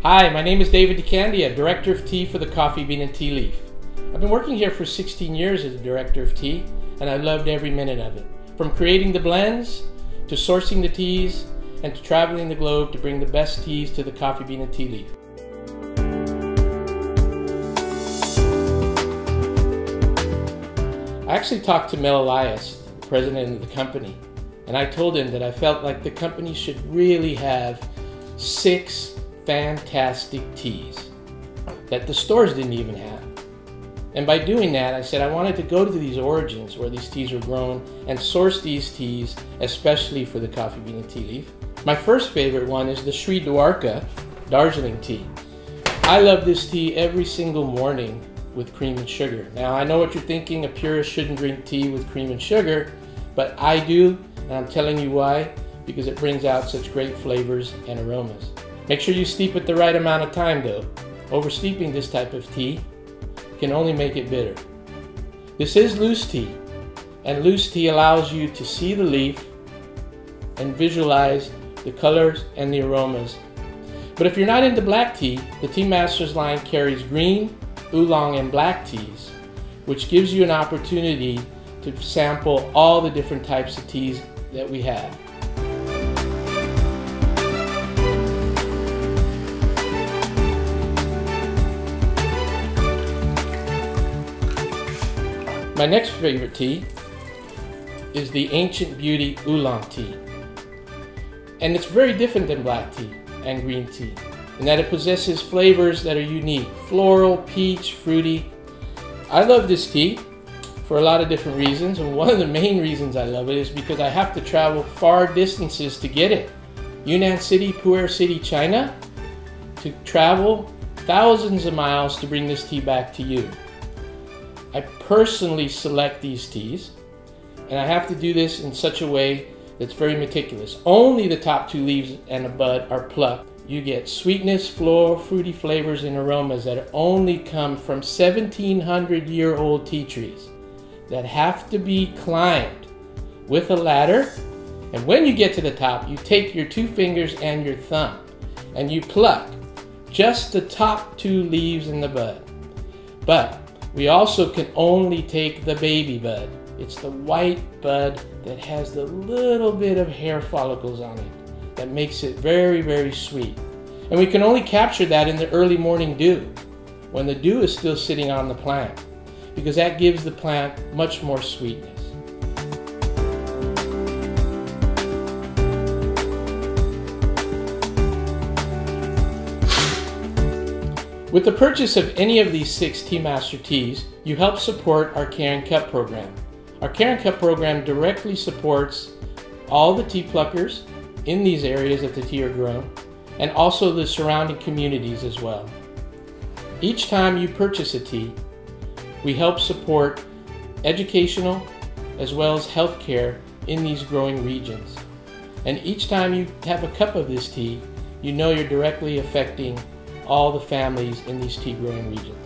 Hi, my name is David DeCandia, Director of Tea for the Coffee Bean and Tea Leaf. I've been working here for 16 years as a Director of Tea, and I loved every minute of it. From creating the blends, to sourcing the teas, and to traveling the globe to bring the best teas to the Coffee Bean and Tea Leaf. I actually talked to Mel Elias, the president of the company, and I told him that I felt like the company should really have 6 fantastic teas that the stores didn't even have. And by doing that, I said I wanted to go to these origins where these teas were grown and source these teas especially for the Coffee Bean and Tea Leaf. My first favorite one is the Shree Dwarika Darjeeling tea. I love this tea every single morning with cream and sugar. Now I know what you're thinking, a purist shouldn't drink tea with cream and sugar, but I do, and I'm telling you why, because it brings out such great flavors and aromas. Make sure you steep it the right amount of time though. Oversteeping this type of tea can only make it bitter. This is loose tea, and loose tea allows you to see the leaf and visualize the colors and the aromas. But if you're not into black tea, the Tea Masters line carries green, oolong, and black teas, which gives you an opportunity to sample all the different types of teas that we have. My next favorite tea is the Ancient Beauty Oolong tea. And it's very different than black tea and green tea in that it possesses flavors that are unique: floral, peach, fruity. I love this tea for a lot of different reasons, and one of the main reasons I love it is because I have to travel far distances to get it. Yunnan City, Pu'er City, China, to travel thousands of miles to bring this tea back to you. I personally select these teas, and I have to do this in such a way that's very meticulous. Only the top 2 leaves and a bud are plucked. You get sweetness, floral, fruity flavors and aromas that only come from 1,700-year-old tea trees that have to be climbed with a ladder. And when you get to the top, you take your 2 fingers and your thumb and you pluck just the top 2 leaves and the bud. But we also can only take the baby bud. It's the white bud that has the little bit of hair follicles on it that makes it very, very sweet. And we can only capture that in the early morning dew, when the dew is still sitting on the plant, because that gives the plant much more sweetness. With the purchase of any of these 6 Tea Master teas, you help support our Care and Cup program. Our Care and Cup program directly supports all the tea pluckers in these areas that the tea are grown, and also the surrounding communities as well. Each time you purchase a tea, we help support educational as well as healthcare in these growing regions. And each time you have a cup of this tea, you know you're directly affecting all the families in these tea growing regions.